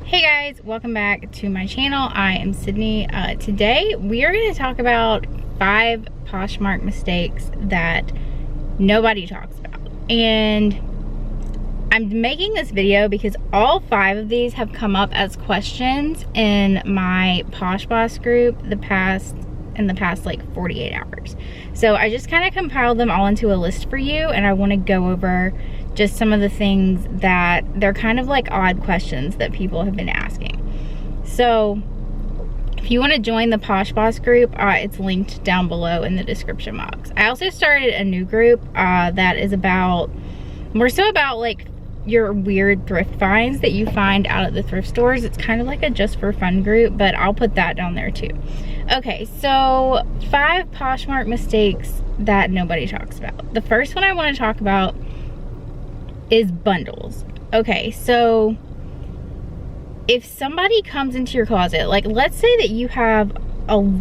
Hey guys, welcome back to my channel. I am Sydney. Today we are going to talk about 5 Poshmark mistakes that nobody talks about. And I'm making this video because all 5 of these have come up as questions in my PoshBoss group in the past like 48 hours. So I just kind of compiled them all into a list for you, and I want to go over just some of the things that they're kind of like odd questions that people have been asking. So if you want to join the PoshBoss group, it's linked down below in the description box. I also started a new group that is more so about like your weird thrift finds that you find out at the thrift stores. It's kind of like a just for fun group, but I'll put that down there too. Okay, so 5 Poshmark mistakes that nobody talks about. The first one I want to talk about is bundles. Okay, so if somebody comes into your closet, like let's say that you have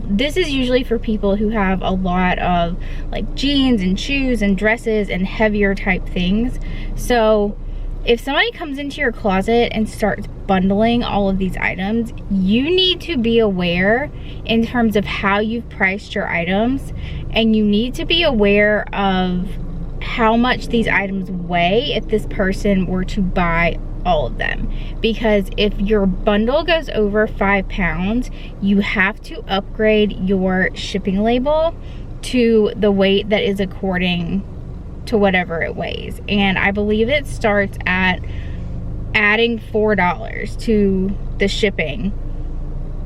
this is usually for people who have a lot of like jeans and shoes and dresses and heavier type things. So if somebody comes into your closet and starts bundling all of these items, you need to be aware in terms of how you've priced your items, and you need to be aware of how much these items weigh if this person were to buy all of them. Because if your bundle goes over 5 pounds, you have to upgrade your shipping label to the weight that is according to whatever it weighs. And I believe it starts at adding $4 to the shipping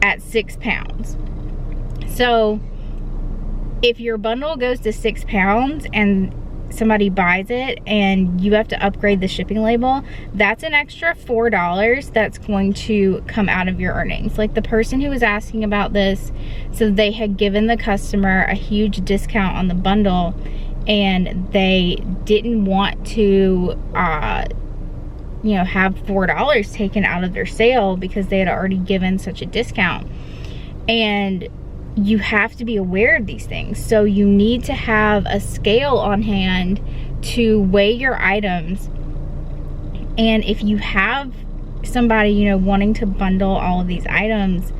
at 6 pounds. So if your bundle goes to 6 pounds and somebody buys it and you have to upgrade the shipping label, that's an extra $4 that's going to come out of your earnings. Like the person who was asking about this, so they had given the customer a huge discount on the bundle, and they didn't want to have $4 taken out of their sale because they had already given such a discount. And you have to be aware of these things. So you need to have a scale on hand to weigh your items. And if you have somebody, wanting to bundle all of these items,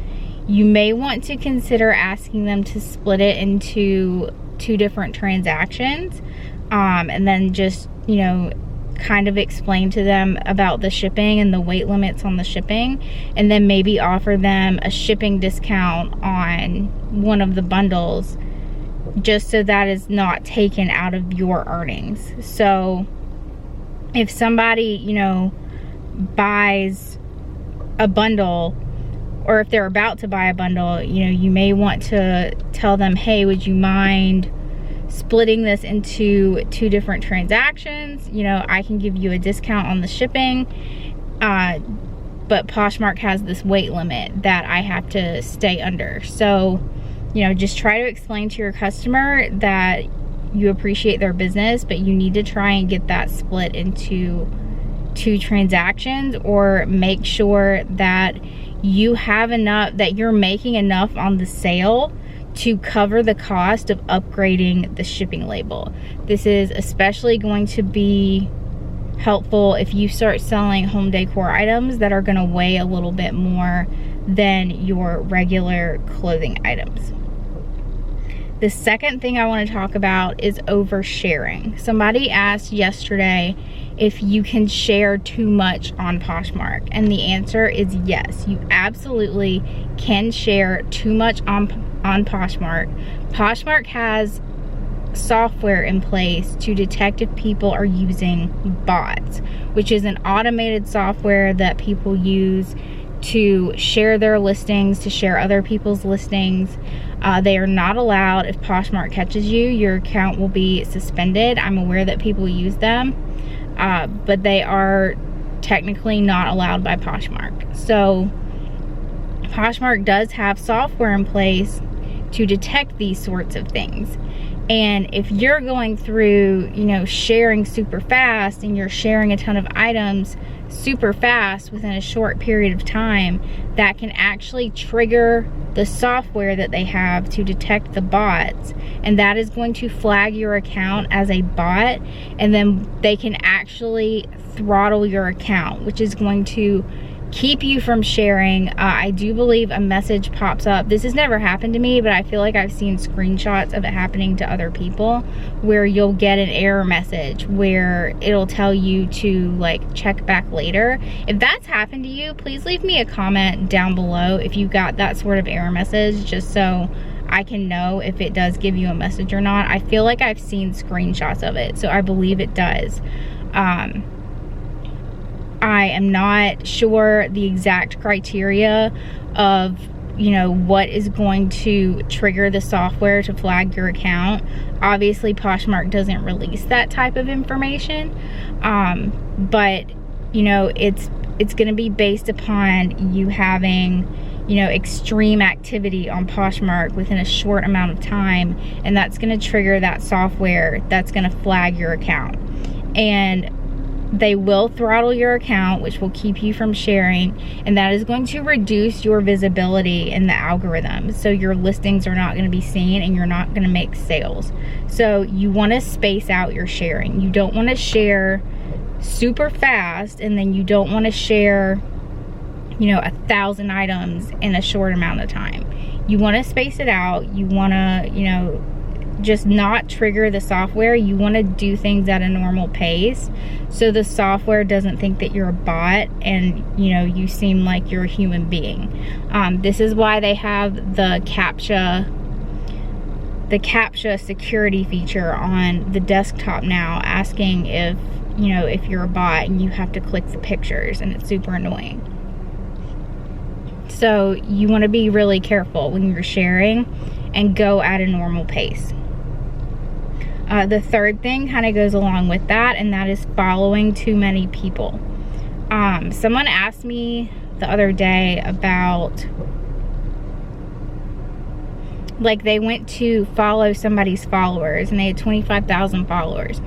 you may want to consider asking them to split it into 2 different transactions, and then just, kind of explain to them about the shipping and the weight limits on the shipping, and then maybe offer them a shipping discount on one of the bundles, just so that is not taken out of your earnings. So if somebody, buys a bundle, or if they're about to buy a bundle, you may want to tell them, hey, would you mind splitting this into 2 different transactions? I can give you a discount on the shipping, but Poshmark has this weight limit that I have to stay under. So, just try to explain to your customer that you appreciate their business, but you need to try and get that split into 2 transactions, or make sure that you have enough, that you're making enough on the sale to cover the cost of upgrading the shipping label. This is especially going to be helpful if you start selling home decor items that are going to weigh a little bit more than your regular clothing items. The second thing I want to talk about is oversharing. Somebody asked yesterday if you can share too much on Poshmark, and the answer is yes. You absolutely can share too much on Poshmark. Poshmark has software in place to detect if people are using bots, which is an automated software that people use to share their listings, to share other people's listings. They are not allowed. If Poshmark catches you, your account will be suspended. I'm aware that people use them, but they are technically not allowed by Poshmark. So Poshmark does have software in place to detect these sorts of things. And if you're going through, sharing super fast, and you're sharing a ton of items super fast within a short period of time, that can actually trigger the software that they have to detect the bots, and that is going to flag your account as a bot, and then they can actually throttle your account, which is going to keep you from sharing. I do believe a message pops up. This has never happened to me, but I feel like I've seen screenshots of it happening to other people, where you'll get an error message where it'll tell you to like check back later. If that's happened to you, please leave me a comment down below if you got that sort of error message, just so I can know if it does give you a message or not. I feel like I've seen screenshots of it, so I believe it does. I am not sure the exact criteria of, you know, what is going to trigger the software to flag your account. Obviously, Poshmark doesn't release that type of information, but, you know, it's going to be based upon you having, you know, extreme activity on Poshmark within a short amount of time, and that's going to trigger that software that's going to flag your account. And they will throttle your account, which will keep you from sharing, and that is going to reduce your visibility in the algorithm. So your listings are not going to be seen and you're not going to make sales. So you want to space out your sharing. You don't want to share super fast, and then you don't want to share, you know, 1,000 items in a short amount of time. You want to space it out. You want to, you know, just not trigger the software. You want to do things at a normal pace, so the software doesn't think that you're a bot and, you know, you seem like you're a human being. This is why they have the CAPTCHA security feature on the desktop now, asking if, you know, if you're a bot, and you have to click the pictures, and it's super annoying. So you want to be really careful when you're sharing and go at a normal pace. The third thing kind of goes along with that, and that is following too many people. Someone asked me the other day about, like, they went to follow somebody's followers and they had 25,000 followers.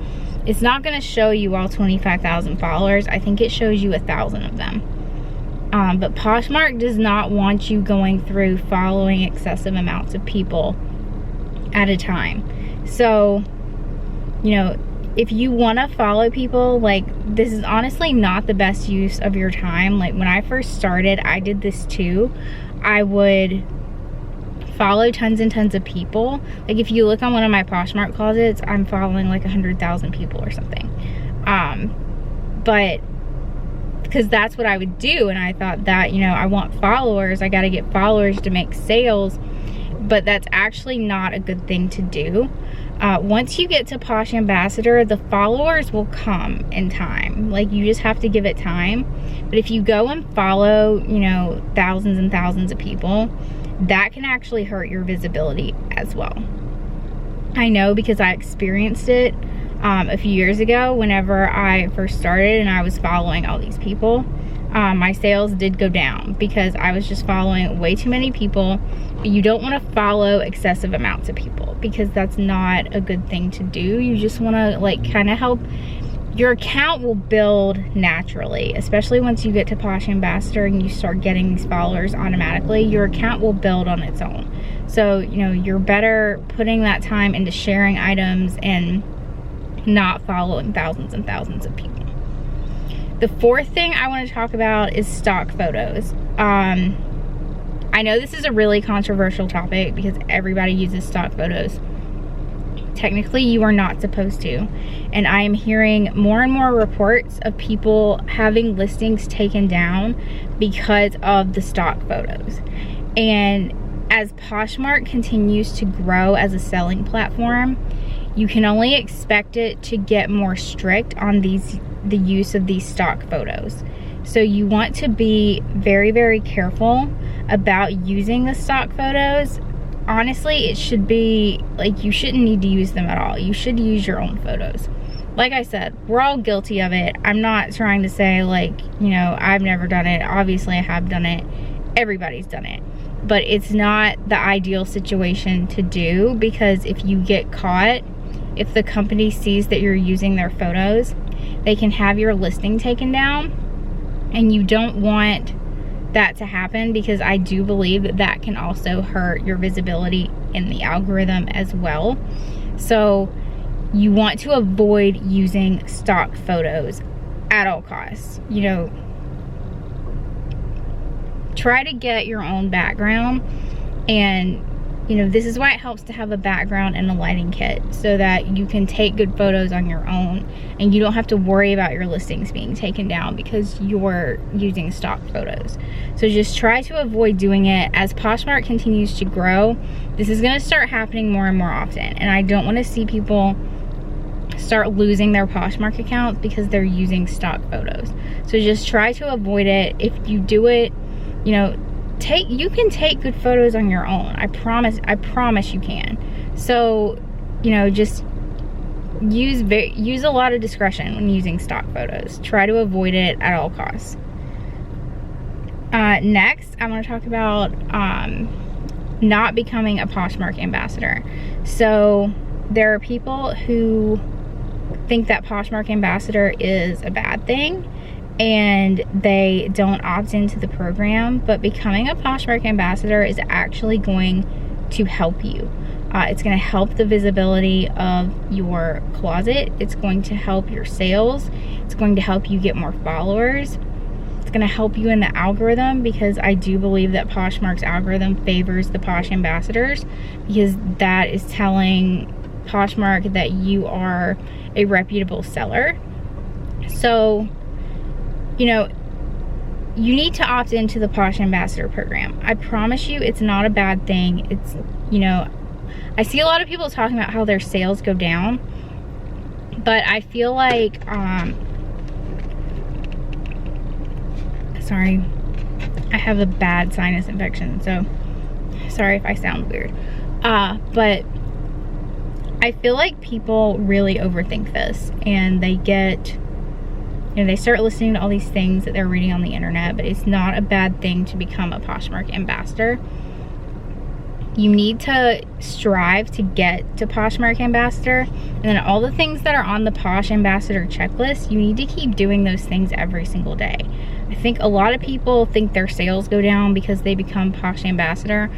It's not going to show you all 25,000 followers. I think it shows you 1,000 of them. But Poshmark does not want you going through following excessive amounts of people at a time. So, you know, if you want to follow people, like, this is honestly not the best use of your time. Like, when I first started, I did this too. I would follow tons and tons of people. Like, if you look on one of my Poshmark closets, I'm following like 100,000 people or something. But because that's what I would do, and I thought that, you know, I want followers, I got to get followers to make sales. But that's actually not a good thing to do. Once you get to Posh Ambassador, the followers will come in time. Like, you just have to give it time. But if you go and follow, you know, thousands and thousands of people, that can actually hurt your visibility as well. I know, because I experienced it a few years ago whenever I first started and I was following all these people. My sales did go down because I was just following way too many people. But you don't want to follow excessive amounts of people, because that's not a good thing to do. You just want to, like, kind of help. Your account will build naturally, especially once you get to Posh Ambassador and you start getting these followers automatically. Your account will build on its own. So, you know, you're better putting that time into sharing items and not following thousands and thousands of people. The fourth thing I want to talk about is stock photos. I know this is a really controversial topic because everybody uses stock photos. Technically, you are not supposed to. And I am hearing more and more reports of people having listings taken down because of the stock photos. And as Poshmark continues to grow as a selling platform, you can only expect it to get more strict on the use of these stock photos. So you want to be very, very careful about using the stock photos. Honestly, it should be, like, you shouldn't need to use them at all. You should use your own photos. Like I said, we're all guilty of it. I'm not trying to say, like, you know, I've never done it. Obviously, I have done it. Everybody's done it. But it's not the ideal situation to do, because if you get caught, if the company sees that you're using their photos, they can have your listing taken down, and you don't want that to happen, because I do believe that that can also hurt your visibility in the algorithm as well. So you want to avoid using stock photos at all costs. You know, try to get your own background. And you know, this is why it helps to have a background and a lighting kit, so that you can take good photos on your own and you don't have to worry about your listings being taken down because you're using stock photos. So just try to avoid doing it. As Poshmark continues to grow, this is going to start happening more and more often, and I don't want to see people start losing their Poshmark accounts because they're using stock photos. So just try to avoid it. If you do it, you know, you can take good photos on your own. I promise you can. So, you know, just use a lot of discretion when using stock photos. Try to avoid it at all costs. Next, I want to talk about not becoming a Poshmark ambassador. So there are people who think that Poshmark ambassador is a bad thing and they don't opt into the program, but becoming a Poshmark ambassador is actually going to help you. It's going to help the visibility of your closet. It's going to help your sales. It's going to help you get more followers. It's going to help you in the algorithm, because I do believe that Poshmark's algorithm favors the Posh ambassadors, because that is telling Poshmark that you are a reputable seller. So, you know, you need to opt into the Posh ambassador program. I promise you, it's not a bad thing. It's, you know, I see a lot of people talking about how their sales go down, but I feel like, sorry, I have a bad sinus infection, so sorry if I sound weird. But I feel like people really overthink this, and they get, you know, they start listening to all these things that they're reading on the internet, but it's not a bad thing to become a Poshmark ambassador. You need to strive to get to Poshmark ambassador, and then all the things that are on the Posh ambassador checklist, you need to keep doing those things every single day. I think a lot of people think their sales go down because they become Posh ambassador.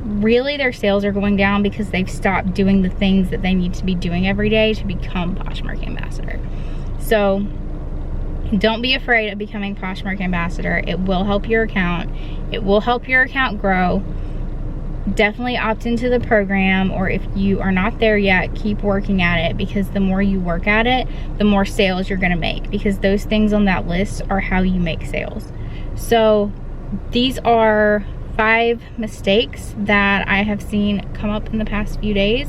Really, their sales are going down because they've stopped doing the things that they need to be doing every day to become Poshmark ambassador. So don't be afraid of becoming Poshmark ambassador. It will help your account. It will help your account grow. Definitely opt into the program, or if you are not there yet, keep working at it, because the more you work at it, the more sales you're gonna make, because those things on that list are how you make sales. So these are 5 mistakes that I have seen come up in the past few days,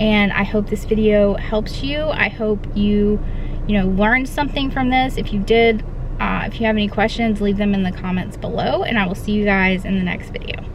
and I hope this video helps you. I hope you learned something from this. If you did, if you have any questions, leave them in the comments below, and I will see you guys in the next video.